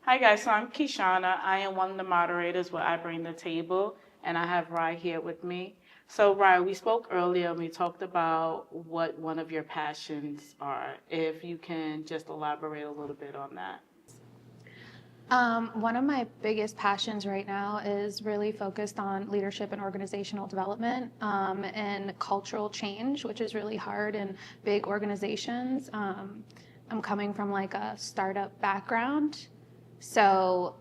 Hi guys, so I'm Kishana. I am one of the moderators with I Bring the Table, and I have Rye here with me. So Rye, we spoke earlier and we talked about what one of your passions are. If you can just elaborate a little bit on that. One of my biggest passions right now is really focused on leadership and organizational development and cultural change, which is really hard in big organizations. I'm coming from like a startup background, so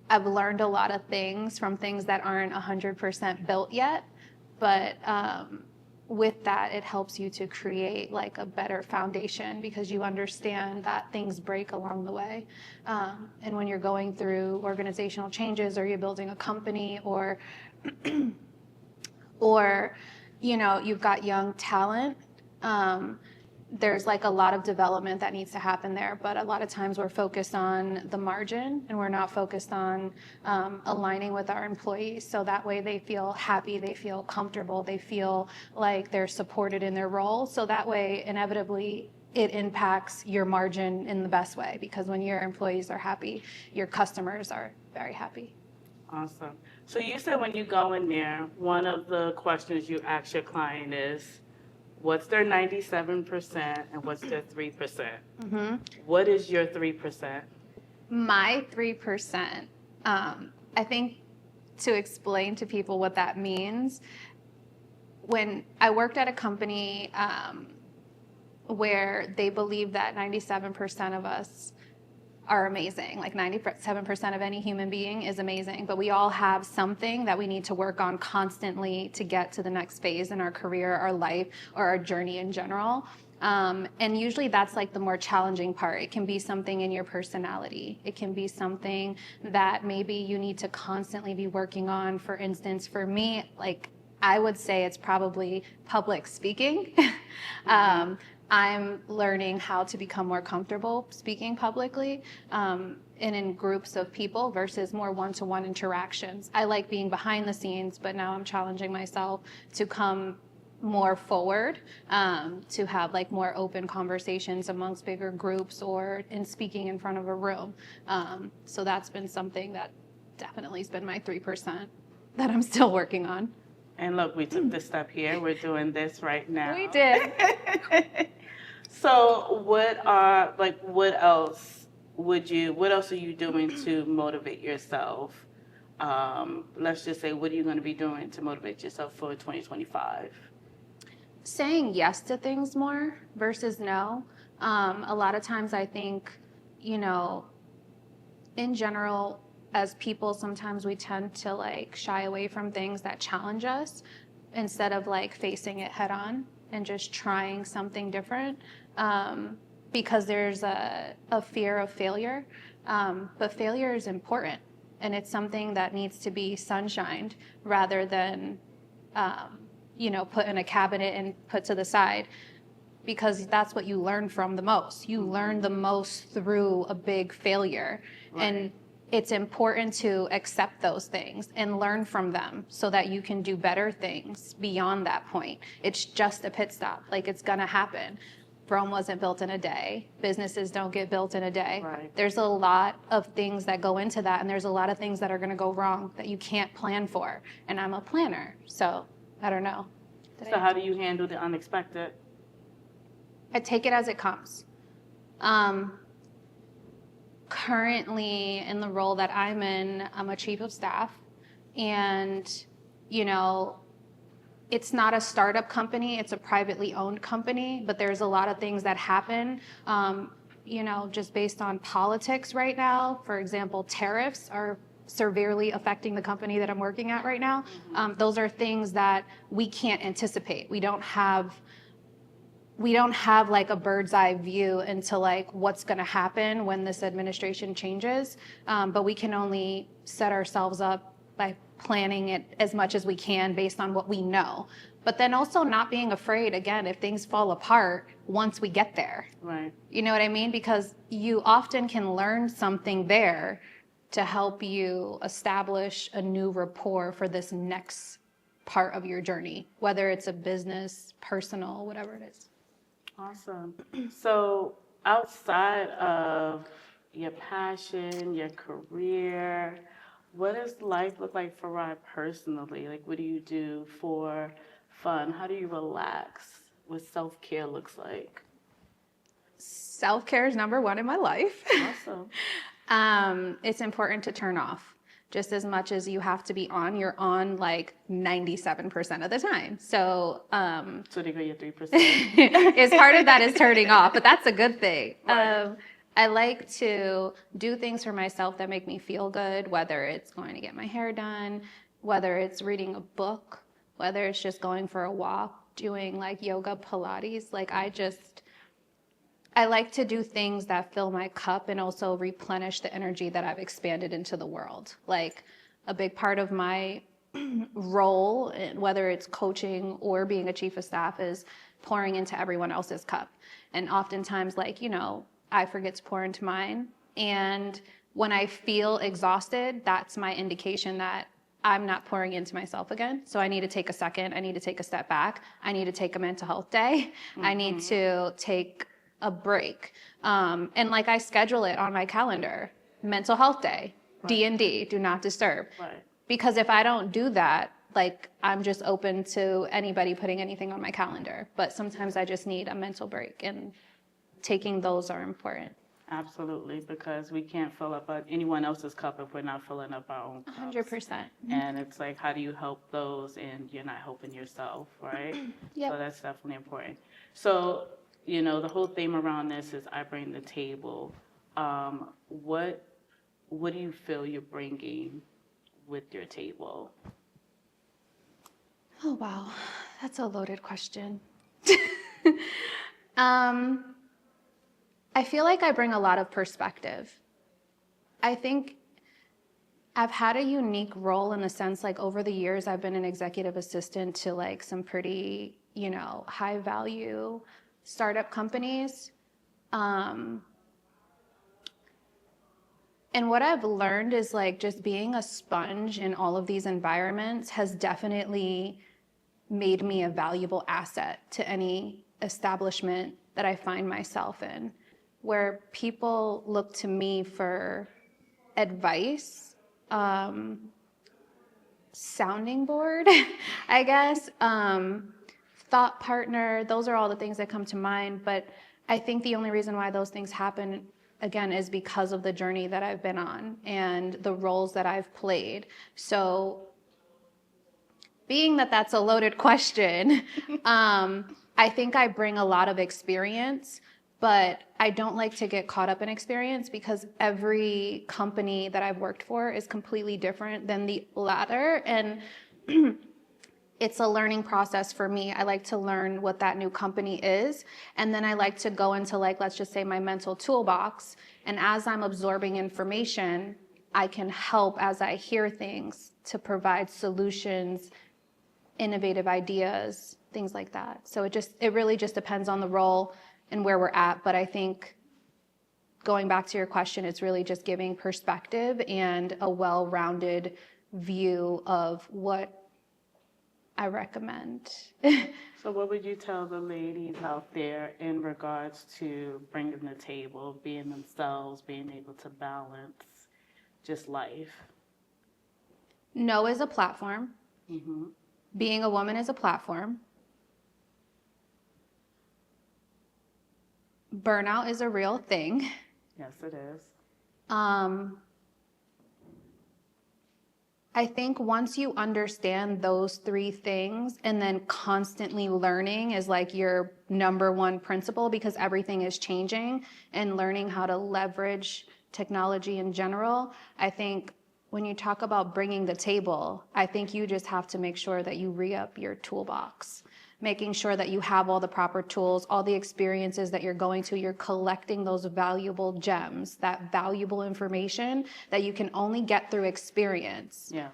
I've learned a lot of things from things that aren't 100% built yet, but with that, it helps you to create like a better foundation because you understand that things break along the way. And when you're going through organizational changes or you're building a company or you've got young talent, there's like a lot of development that needs to happen there, but a lot of times we're focused on the margin and we're not focused on aligning with our employees. So that way they feel happy, they feel comfortable, they feel like they're supported in their role. So that way, inevitably, it impacts your margin in the best way because when your employees are happy, your customers are very happy. Awesome. So you said when you go in there, one of the questions you ask your client is, what's their 97% and what's their 3%? Mm-hmm. What is your 3%? My 3%, I think to explain to people what that means, when I worked at a company where they believe that 97% of us are amazing, like 97% of any human being is amazing, but we all have something that we need to work on constantly to get to the next phase in our career, our life, or our journey in general. And usually that's like the more challenging part. It can be something in your personality. It can be something that maybe you need to constantly be working on. For instance, for me, like I would say it's probably public speaking. I'm learning how to become more comfortable speaking publicly and in groups of people versus more one-to-one interactions. I like being behind the scenes, but now I'm challenging myself to come more forward, to have like more open conversations amongst bigger groups or in speaking in front of a room. So that's been something that definitely has been my 3% that I'm still working on. And look, we took this step here. We're doing this right now. We did. So what else are you doing to motivate yourself? Let's just say, what are you going to be doing to motivate yourself for 2025? Saying yes to things more versus no. A lot of times I think, in general, as people, sometimes we tend to like shy away from things that challenge us instead of like facing it head on and just trying something different because there's a fear of failure. But failure is important and it's something that needs to be sunshined rather than, put in a cabinet and put to the side. Because that's what you learn from the most. You learn the most through a big failure. Right. And it's important to accept those things and learn from them so that you can do better things beyond that point. It's just a pit stop. Like, it's going to happen. Rome wasn't built in a day. Businesses don't get built in a day. Right. There's a lot of things that go into that, and there's a lot of things that are going to go wrong that you can't plan for. And I'm a planner, so I don't know. So how do you handle the unexpected? I take it as it comes. Currently, in the role that I'm in, I'm a chief of staff, and it's not a startup company, it's a privately owned company, but there's a lot of things that happen, just based on politics right now. For example, tariffs are severely affecting the company that I'm working at right now. Those are things that we can't anticipate. We don't have like a bird's eye view into like what's going to happen when this administration changes, but we can only set ourselves up by planning it as much as we can based on what we know. But then also not being afraid, again, if things fall apart once we get there. Right. You know what I mean? Because you often can learn something there to help you establish a new rapport for this next part of your journey, whether it's a business, personal, whatever it is. Awesome. So outside of, your passion, your career. What does life look like for Rod personally? Like, what do you do for fun? How do you relax? What self-care looks like? Self-care is number one in my life. Awesome. It's important to turn off. Just as much as you have to be on, you're on like 97% of the time. So, So they go your 3%. is part of that is turning off, but that's a good thing. Right. I like to do things for myself that make me feel good, whether it's going to get my hair done, whether it's reading a book, whether it's just going for a walk, doing like yoga, Pilates. Like I like to do things that fill my cup and also replenish the energy that I've expanded into the world. Like a big part of my role, whether it's coaching or being a chief of staff, is pouring into everyone else's cup. And oftentimes, like, you know, I forget to pour into mine. And when I feel exhausted, that's my indication that I'm not pouring into myself again. So I need to take a second. I need to take a step back. I need to take a mental health day. I need to take a break. And like I schedule it on my calendar, mental health day, D&D, do not disturb. Right. Because if I don't do that, like I'm just open to anybody putting anything on my calendar. But sometimes I just need a mental break, and taking those are important. Absolutely, because we can't fill up anyone else's cup if we're not filling up our own cups. 100%. And it's like, how do you help those and you're not helping yourself, right? Yep. So that's definitely important. So, you know, the whole theme around this is I bring the table. What do you feel you're bringing with your table? Oh, wow. That's a loaded question. I feel like I bring a lot of perspective. I think I've had a unique role in the sense, like, over the years, I've been an executive assistant to like some pretty, you know, high value startup companies. And what I've learned is like just being a sponge in all of these environments has definitely made me a valuable asset to any establishment that I find myself in, where people look to me for advice, sounding board, I guess, thought partner. Those are all the things that come to mind. But I think the only reason why those things happen, again, is because of the journey that I've been on and the roles that I've played. So being that that's a loaded question, I think I bring a lot of experience, but I don't like to get caught up in experience because every company that I've worked for is completely different than the latter. And it's a learning process for me. I like to learn what that new company is. And then I like to go into, like, let's just say my mental toolbox. And as I'm absorbing information, I can help as I hear things to provide solutions, innovative ideas, things like that. So it really just depends on the role and where we're at. But I think going back to your question, it's really just giving perspective and a well-rounded view of what I recommend. So what would you tell the ladies out there in regards to bringing the table, being themselves, being able to balance just life? No is a platform. Mm-hmm. Being a woman is a platform. Burnout is a real thing. Yes, it is. I think once you understand those three things, and then constantly learning is like your number one principle, because everything is changing, and learning how to leverage technology in general. I think when you talk about bringing the table, I think you just have to make sure that you re-up your toolbox, making sure that you have all the proper tools, all the experiences that you're going to, you're collecting those valuable gems, that valuable information that you can only get through experience. Yeah.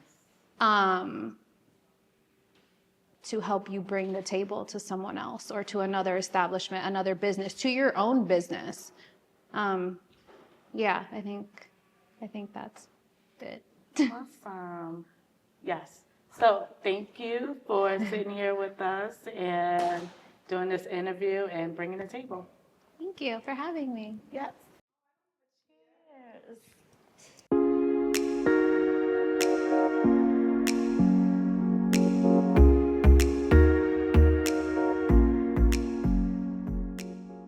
To help you bring the table to someone else or to another establishment, another business, to your own business. Yeah, I think that's it. Awesome. Yes. So thank you for sitting here with us and doing this interview and bringing the table. Thank you for having me. Yes. is.